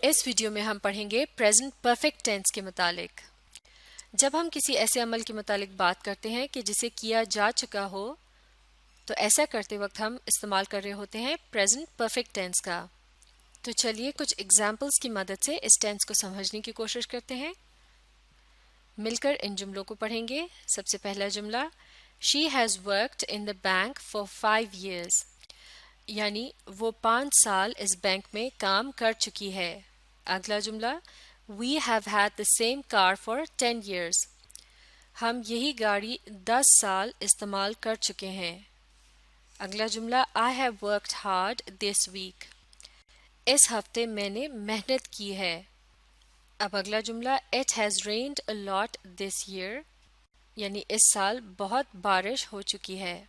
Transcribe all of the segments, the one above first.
اس video میں ہم پڑھیں گے پریزنٹ پرفیکٹ ٹینس کے متعلق۔ جب ہم کسی ایسے عمل کے متعلق بات کرتے ہیں کہ جسے کیا جا چکا ہو تو ایسا کرتے وقت ہم استعمال کر رہے ہوتے ہیں پریزنٹ پرفیکٹ ٹینس کا۔ تو چلیے کچھ ایگزامپلس کی مدد سے اس ٹینس کو سمجھنے کی کوشش کرتے ہیں۔ مل کر ان جملوں کو پڑھیں گے۔ سب سے پہلا جملہ، she has worked in the bank for 5 years، یعنی وہ 5 سال اس بینک میں کام کر چکی ہے۔ اگلا جملہ، we have had the same car for 10 years، ہم یہی گاڑی 10 سال استعمال کر چکے ہیں۔ اگلا جملہ، I have worked hard this week, اس ہفتے میں نے محنت کی ہے۔ اب اگلا جملہ، it has rained a lot this year, یعنی اس سال بہت بارش ہو چکی ہے،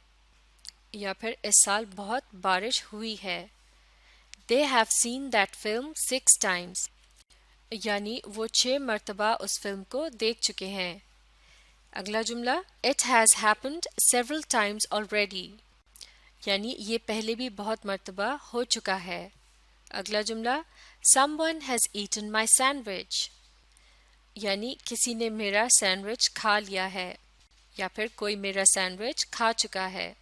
یا پھر اس سال بہت بارش ہوئی ہے۔ They have seen that film 6 times، یعنی وہ 6 مرتبہ اس فلم کو دیکھ چکے ہیں۔ اگلا جملہ، It has happened several times already، یعنی یہ پہلے بھی بہت مرتبہ ہو چکا ہے۔ اگلا جملہ، Someone has eaten my sandwich، یعنی کسی نے میرا سینڈوچ کھا لیا ہے، یا پھر کوئی میرا سینڈوچ کھا چکا ہے۔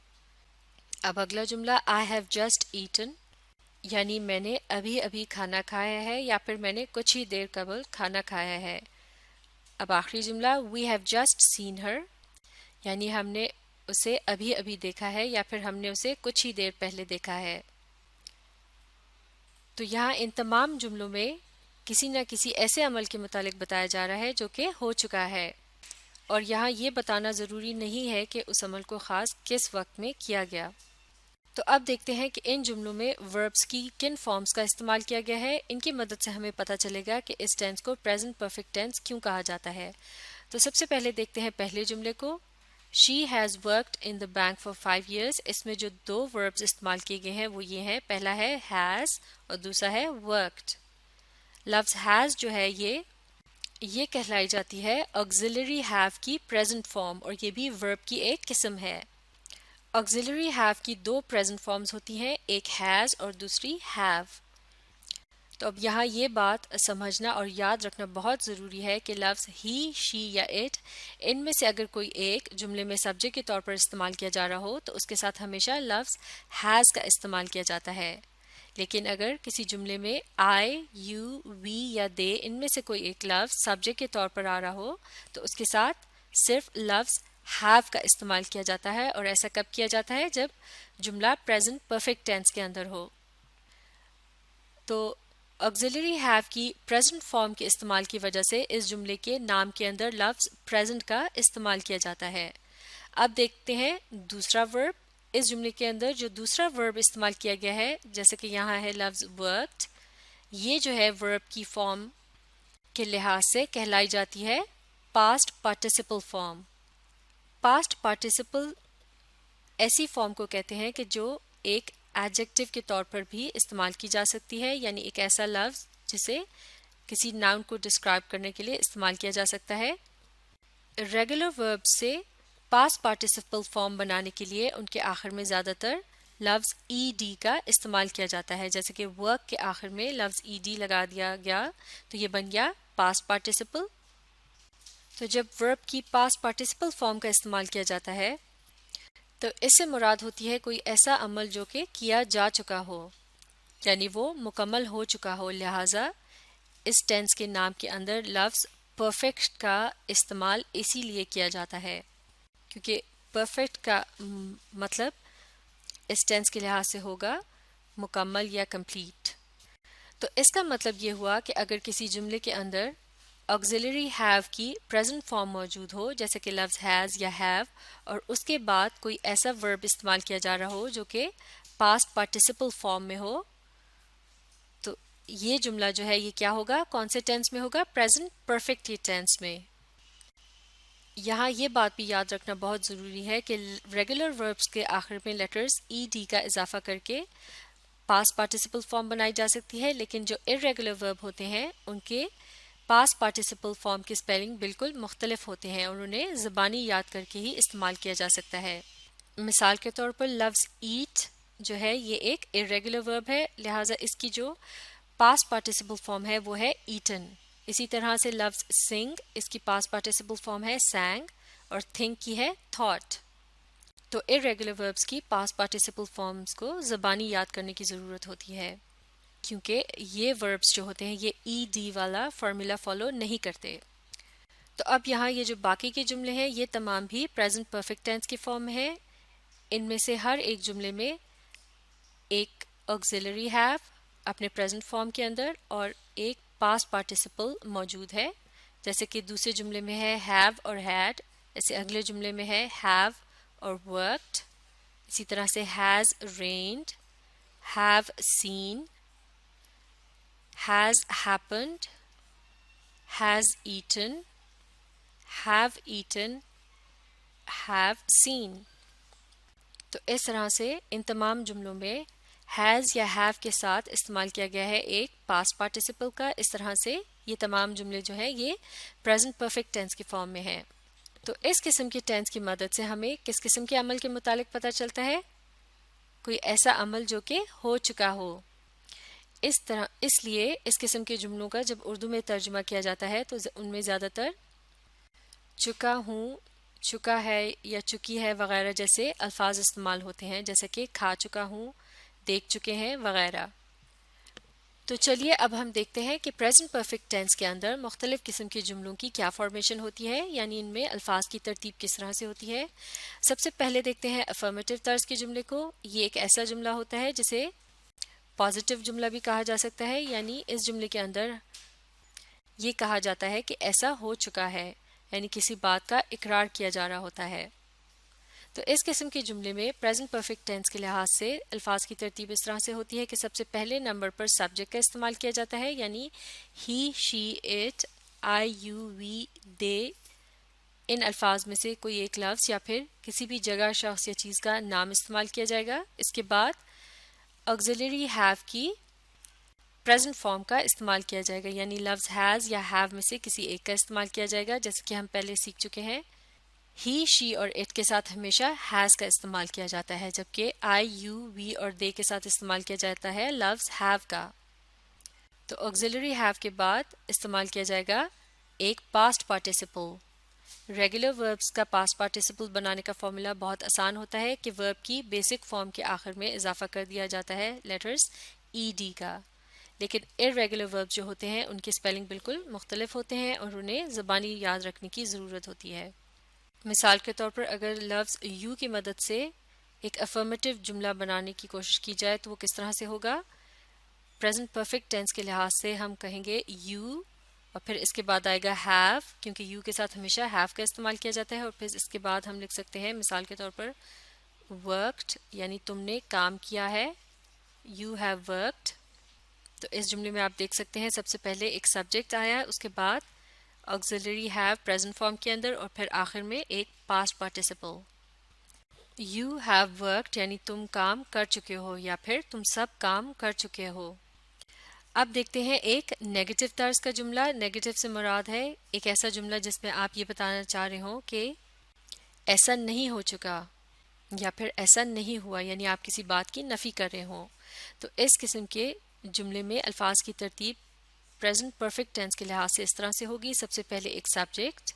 اب اگلا جملہ، I have just eaten، یعنی میں نے ابھی ابھی کھانا کھایا ہے، یا پھر میں نے کچھ ہی دیر قبل کھانا کھایا ہے۔ اب آخری جملہ، we have just seen her، یعنی ہم نے اسے ابھی ابھی دیکھا ہے، یا پھر ہم نے اسے کچھ ہی دیر پہلے دیکھا ہے۔ تو یہاں ان تمام جملوں میں کسی نہ کسی ایسے عمل کے متعلق بتایا جا رہا ہے جو کہ ہو چکا ہے، اور یہاں یہ بتانا ضروری نہیں ہے کہ اس عمل کو خاص کس وقت میں کیا گیا۔ تو اب دیکھتے ہیں کہ ان جملوں میں وربس کی کن فارمز کا استعمال کیا گیا ہے۔ ان کی مدد سے ہمیں پتہ چلے گا کہ اس ٹینس کو پریزنٹ پرفیکٹ ٹینس کیوں کہا جاتا ہے۔ تو سب سے پہلے دیکھتے ہیں پہلے جملے کو، she has worked in the bank for 5 years۔ اس میں جو 2 وربز استعمال کیے گئے ہیں وہ یہ ہیں، پہلا ہے ہیز اور دوسرا ہے ورکڈ۔ لفظ ہیز جو ہے یہ کہلائی جاتی ہے آگزیلری ہیو کی پریزنٹ فارم، اور یہ بھی ورب کی ایک قسم ہے۔ آگزیلری ہیو کی 2 پریزنٹ فارمز ہوتی ہیں، ایک ہیز اور دوسری ہیو۔ تو اب یہاں یہ بات سمجھنا اور یاد رکھنا بہت ضروری ہے کہ لفظ ہی، شی یا اٹ، ان میں سے اگر کوئی ایک جملے میں سبجیکٹ کے طور پر استعمال کیا جا رہا ہو تو اس کے ساتھ ہمیشہ لفظ ہیز کا استعمال کیا جاتا ہے، لیکن اگر کسی جملے میں آئی، یو، وی یا دے ان میں سے کوئی ایک لفظ سبجیکٹ کے طور پر آ رہا ہو تو اس کے ساتھ صرف لفظ ہیو کا استعمال کیا جاتا ہے، اور ایسا کب کیا جاتا ہے؟ جب جملہ پریزنٹ پرفیکٹ ٹینس کے اندر ہو۔ تو آگزیلری ہیو کی پریزنٹ فارم کے استعمال کی وجہ سے اس جملے کے نام کے اندر لفظ پریزنٹ کا استعمال کیا جاتا ہے۔ اب دیکھتے ہیں دوسرا ورب۔ اس جملے کے اندر جو دوسرا ورب استعمال کیا گیا ہے، جیسے کہ یہاں ہے لفظ ورکڈ، یہ جو ہے ورب کی فارم کے لحاظ سے کہلائی جاتی ہے past participle form. Past participle ایسی فارم کو کہتے ہیں کہ جو ایک ایڈجیکٹو کے طور پر بھی استعمال کی جا سکتی ہے، یعنی ایک ایسا لفظ جسے کسی ناؤن کو ڈسکرائب کرنے کے لیے استعمال کیا جا سکتا ہے۔ ریگولر ورب سے پاسٹ پارٹیسپل فارم بنانے کے لیے ان کے آخر میں زیادہ تر لفظ ای ڈی کا استعمال کیا جاتا ہے، جیسے کہ ورک کے آخر میں لفظ ای ڈی لگا دیا گیا تو یہ بن گیا پاسٹ پارٹیسپل۔ تو جب ورب کی پاسٹ پارٹیسپل فارم کا استعمال کیا جاتا ہے تو اس سے مراد ہوتی ہے کوئی ایسا عمل جو کہ کیا جا چکا ہو، یعنی وہ مکمل ہو چکا ہو، لہٰذا اس ٹینس کے نام کے اندر لفظ پرفیکٹ کا استعمال اسی لیے کیا جاتا ہے، کیونکہ پرفیکٹ کا مطلب اس ٹینس کے لحاظ سے ہوگا مکمل یا کمپلیٹ۔ تو اس کا مطلب یہ ہوا کہ اگر کسی جملے کے اندر آگزیلری ہیو کی پریزنٹ فارم موجود ہو، جیسے کہ لفظ ہیز یا ہیو، اور اس کے بعد کوئی ایسا ورب استعمال کیا جا رہا ہو جو کہ پاسٹ پارٹیسپل فارم میں ہو، تو یہ جملہ جو ہے یہ کیا ہوگا؟ کون سے ٹینس میں ہوگا؟ پریزنٹ پرفیکٹ ٹینس میں۔ یہاں یہ بات بھی یاد رکھنا بہت ضروری ہے کہ ریگولر وربس کے آخر میں لیٹرز ای ڈی کا اضافہ کر کے پاسٹ پارٹیسپل فارم بنائی جا سکتی ہے، لیکن جو ارریگولر ورب ہوتے ہیں ان کے پاسٹ پارٹیسپل فارم کی سپیلنگ بالکل مختلف ہوتے ہیں، اور انہیں زبانی یاد کر کے ہی استعمال کیا جا سکتا ہے۔ مثال کے طور پر لفظ ایٹ جو ہے یہ ایک ارریگولر ورب ہے، لہٰذا اس کی جو پاسٹ پارٹیسپل فارم ہے وہ ہے ایٹن. اسی طرح سے لفظ سنگ، اس کی پاسٹ پارٹیسپل فارم ہے سینگ، اور تھنک کی ہے تھاٹ. تو irregular verbs کی پاسٹ پارٹیسپل فارمز کو زبانی یاد کرنے کی ضرورت ہوتی ہے، کیونکہ یہ verbs جو ہوتے ہیں یہ ای ڈی والا فارمولا فالو نہیں کرتے. تو اب یہاں یہ جو باقی کے جملے ہیں یہ تمام بھی پریزنٹ پرفیکٹ ٹینس کی فارم ہے. ان میں سے ہر ایک جملے میں ایک auxiliary have اپنے پریزنٹ فارم کے اندر اور ایک پاسٹ پارٹیسپل موجود ہے. جیسے کہ دوسرے جملے میں ہے have اور had، ایسے اگلے جملے میں ہے have اور worked. اسی طرح سے has rained، have seen، has happened، has eaten، have eaten، have seen. تو اس طرح سے ان تمام جملوں میں has یا have کے ساتھ استعمال کیا گیا ہے ایک پاسٹ پارٹیسپل کا. اس طرح سے یہ تمام جملے جو ہیں یہ پریزنٹ پرفیکٹ ٹینس کی فارم میں ہیں. تو اس قسم کے ٹینس کی مدد سے ہمیں کس قسم کے عمل کے متعلق پتہ چلتا ہے؟ کوئی ایسا عمل جو کہ ہو چکا ہو. اس لیے اس قسم کے جملوں کا جب اردو میں ترجمہ کیا جاتا ہے تو ان میں زیادہ تر چکا ہوں، چکا ہے یا چکی ہے وغیرہ جیسے الفاظ استعمال ہوتے ہیں، جیسے کہ کھا چکا ہوں، دیکھ چکے ہیں وغیرہ. تو چلیے اب ہم دیکھتے ہیں کہ پریزنٹ پرفیکٹ ٹینس کے اندر مختلف قسم کے جملوں کی کیا فارمیشن ہوتی ہے، یعنی ان میں الفاظ کی ترتیب کس طرح سے ہوتی ہے. سب سے پہلے دیکھتے ہیں افرمیٹو طرز کے جملے کو. یہ ایک ایسا جملہ ہوتا ہے جسے پازیٹیو جملہ بھی کہا جا سکتا ہے، یعنی اس جملے کے اندر یہ کہا جاتا ہے کہ ایسا ہو چکا ہے، یعنی کسی بات کا اقرار کیا جا رہا ہوتا ہے. تو اس قسم کے جملے میں پریزنٹ پرفیکٹ ٹینس کے لحاظ سے الفاظ کی ترتیب اس طرح سے ہوتی ہے کہ سب سے پہلے نمبر پر سبجیکٹ کا استعمال کیا جاتا ہے، یعنی ہی، شی، اٹ، آئی، یو، وی، دے. ان الفاظ میں سے کوئی ایک لفظ یا پھر کسی بھی جگہ، شخص یا چیز کا نام استعمال کیا جائے گا. اس کے بعد auxiliary have کی پریزنٹ فارم کا استعمال کیا جائے گا، یعنی لفظ has یا have میں سے کسی ایک کا استعمال کیا جائے گا. جیسے کہ ہم پہلے سیکھ چکے ہیں ہی، شی اور اٹ کے ساتھ ہمیشہ has کا استعمال کیا جاتا ہے، جبکہ آئی، یو، وی اور دے کے ساتھ استعمال کیا جاتا ہے لفظ have کا. تو auxiliary have کے بعد استعمال کیا جائے گا ایک پاسٹ پارٹیسپل. ریگولر وربس کا پاسٹ پارٹیسپل بنانے کا فارمولا بہت آسان ہوتا ہے کہ ورب کی بیسک فارم کے آخر میں اضافہ کر دیا جاتا ہے لیٹرز ای ڈی کا. لیکن irregular وربس جو ہوتے ہیں ان کی اسپیلنگ بالکل مختلف ہوتے ہیں اور انہیں زبانی یاد رکھنے کی ضرورت ہوتی ہے. مثال کے طور پر اگر لفظ یو کی مدد سے ایک افرمیٹو جملہ بنانے کی کوشش کی جائے تو وہ کس طرح سے ہوگا؟ پریزنٹ پرفیکٹ ٹینس کے لحاظ سے ہم کہیں گے یو اور پھر اس کے بعد آئے گا ہیو، کیونکہ یو کے ساتھ ہمیشہ ہیو کا استعمال کیا جاتا ہے. اور پھر اس کے بعد ہم لکھ سکتے ہیں مثال کے طور پر ورکڈ، یعنی تم نے کام کیا ہے، یو ہیو ورکڈ. تو اس جملے میں آپ دیکھ سکتے ہیں سب سے پہلے ایک سبجیکٹ آیا، اس کے بعد auxiliary have present form کے اندر اور پھر آخر میں ایک past participle. You have worked یعنی تم کام کر چکے ہو یا پھر تم سب کام کر چکے ہو. اب دیکھتے ہیں ایک نیگیٹو طرز کا جملہ. نیگیٹو سے مراد ہے ایک ایسا جملہ جس میں آپ یہ بتانا چاہ رہے ہوں کہ ایسا نہیں ہو چکا یا پھر ایسا نہیں ہوا، یعنی آپ کسی بات کی نفی کر رہے ہوں. تو اس قسم کے جملے میں الفاظ کی ترتیب پریزنٹ پرفیکٹ ٹینس کے لحاظ سے اس طرح سے ہوگی. سب سے پہلے ایک سبجیکٹ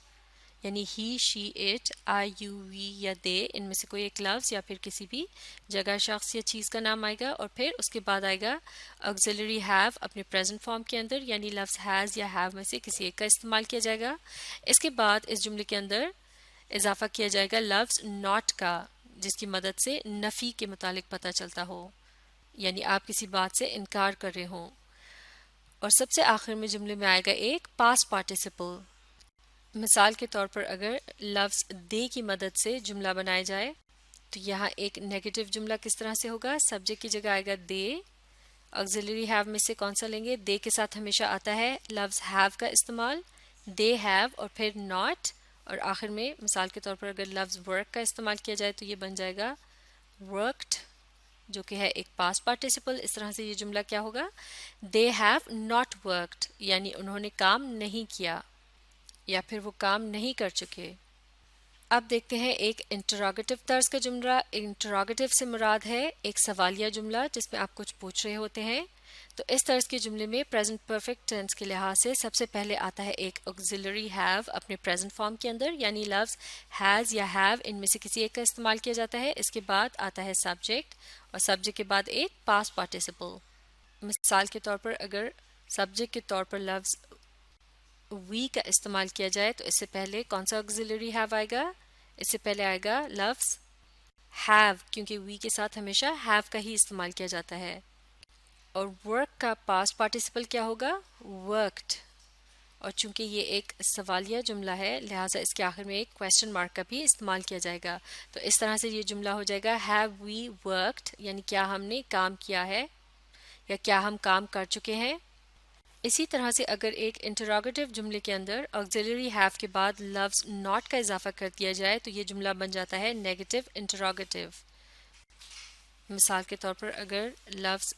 یعنی ہی، شی، اٹ، آئی، یو، وی یا دے، ان میں سے کوئی ایک لفظ یا پھر کسی بھی جگہ، شخص یا چیز کا نام آئے گا. اور پھر اس کے بعد آئے گا auxiliary have اپنے پریزنٹ فارم کے اندر، یعنی لفظ has یا have میں سے کسی ایک کا استعمال کیا جائے گا. اس کے بعد اس جملے کے اندر اضافہ کیا جائے گا لفظ not کا، جس کی مدد سے نفی کے متعلق پتہ چلتا ہو، یعنی آپ کسی بات سے انکار کر رہے ہوں. اور سب سے آخر میں جملے میں آئے گا ایک پاسٹ پارٹیسپل. مثال کے طور پر اگر لفظ دے کی مدد سے جملہ بنایا جائے تو یہاں ایک نیگیٹو جملہ کس طرح سے ہوگا؟ سبجیکٹ کی جگہ آئے گا دے. auxiliary have میں سے کون سا لیں گے؟ دے کے ساتھ ہمیشہ آتا ہے لفظ have کا استعمال، دے have اور پھر not. اور آخر میں مثال کے طور پر اگر لفظ work کا استعمال کیا جائے تو یہ بن جائے گا worked، جو کہ ہے ایک پاسٹ پارٹیسپل. اس طرح سے یہ جملہ کیا ہوگا؟ they have not worked یعنی انہوں نے کام نہیں کیا یا پھر وہ کام نہیں کر چکے. اب دیکھتے ہیں ایک انٹراگیٹو طرز کا جملہ. انٹراگیٹو سے مراد ہے ایک سوالیہ جملہ جس میں آپ کچھ پوچھ رہے ہوتے ہیں. تو اس طرز کے جملے میں پریزنٹ پرفیکٹ ٹینس کے لحاظ سے سب سے پہلے آتا ہے ایک آگزیلری ہیو اپنے پریزنٹ فارم کے اندر، یعنی لفظ ہیز یا ہیو ان میں سے کسی ایک کا استعمال کیا جاتا ہے. اس کے بعد آتا ہے سبجیکٹ، اور سبجیکٹ کے بعد ایک پاسٹ پارٹیسپل. مثال کے طور پر اگر سبجیکٹ کے طور پر لفظ وی کا استعمال کیا جائے تو اس سے پہلے کون سا آگزیلری ہیو آئے گا؟ اس سے پہلے آئے گا لفظ ہیو، کیونکہ وی کے ساتھ ہمیشہ ہیو کا ہی استعمال کیا جاتا ہے. اور ورک کا پاسٹ پارٹیسپل کیا ہوگا؟ ورکڈ. اور چونکہ یہ ایک سوالیہ جملہ ہے لہٰذا اس کے آخر میں ایک کویسچن مارک کا بھی استعمال کیا جائے گا. تو اس طرح سے یہ جملہ ہو جائے گا ہیو وی ورکڈ، یعنی کیا ہم نے کام کیا ہے یا کیا ہم کام کر چکے ہیں. اسی طرح سے اگر ایک انٹراگیٹو جملے کے اندر آگزیلری ہیو کے بعد لفظ ناٹ کا اضافہ کر دیا جائے تو یہ جملہ بن جاتا ہے نیگیٹو انٹراگیٹو. مثال کے طور پر اگر لفظ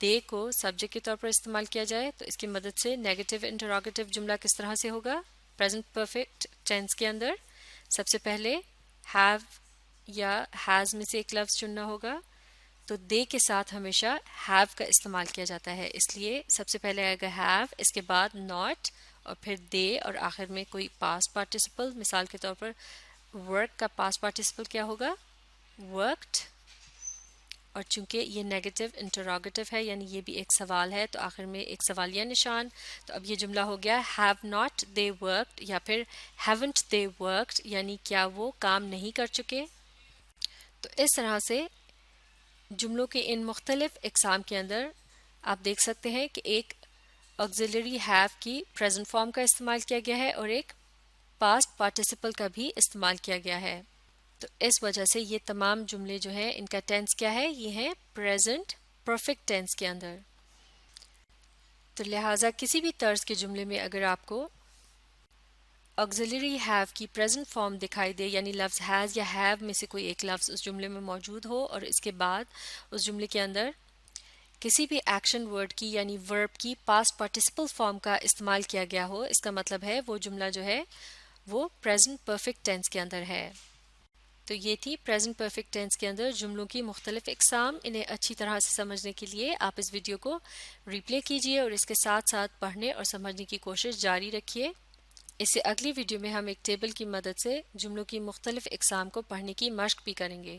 دے کو سبجیکٹ کے طور پر استعمال کیا جائے تو اس کی مدد سے نیگیٹو انٹراگیٹو جملہ کس طرح سے ہوگا؟ پریزنٹ پرفیکٹ ٹینس کے اندر سب سے پہلے ہیو یا ہیز میں سے ایک لفظ چننا ہوگا. تو دے کے ساتھ ہمیشہ ہیو کا استعمال کیا جاتا ہے، اس لیے سب سے پہلے آئے گا ہیو، اس کے بعد ناٹ، اور پھر دے، اور آخر میں کوئی پاسٹ پارٹیسپل. مثال کے طور پر ورک کا پاسٹ پارٹیسپل کیا ہوگا؟ ورکڈ. اور چونکہ یہ نیگیٹو انٹراگیٹو ہے یعنی یہ بھی ایک سوال ہے تو آخر میں ایک سوالیہ نشان. تو اب یہ جملہ ہو گیا ہیو ناٹ دے ورکڈ یا پھر ہیونٹ دے ورکڈ، یعنی کیا وہ کام نہیں کر چکے. تو اس طرح سے جملوں کے ان مختلف اقسام کے اندر آپ دیکھ سکتے ہیں کہ ایک آگزیلری ہیو کی پریزنٹ فارم کا استعمال کیا گیا ہے اور ایک پاسٹ پارٹیسپل کا بھی استعمال کیا گیا ہے. تو اس وجہ سے یہ تمام جملے جو ہیں ان کا ٹینس کیا ہے؟ یہ ہیں پریزنٹ پرفیکٹ ٹینس کے اندر. تو لہٰذا کسی بھی طرز کے جملے میں اگر آپ کو آگزیلری ہیو کی پریزنٹ فارم دکھائی دے، یعنی لفظ ہیز یا ہیو میں سے کوئی ایک لفظ اس جملے میں موجود ہو اور اس کے بعد اس جملے کے اندر کسی بھی ایکشن ورڈ کی یعنی ورب کی پاسٹ پارٹیسپل فارم کا استعمال کیا گیا ہو، اس کا مطلب ہے وہ جملہ جو ہے وہ پریزنٹ پرفیکٹ ٹینس کے اندر ہے. تو یہ تھی پریزنٹ پرفیکٹ ٹینس کے اندر جملوں کی مختلف اقسام. انہیں اچھی طرح سے سمجھنے کے لیے آپ اس ویڈیو کو ریپلے کیجئے اور اس کے ساتھ ساتھ پڑھنے اور سمجھنے کی کوشش جاری رکھیے. اس سے اگلی ویڈیو میں ہم ایک ٹیبل کی مدد سے جملوں کی مختلف اقسام کو پڑھنے کی مشق بھی کریں گے.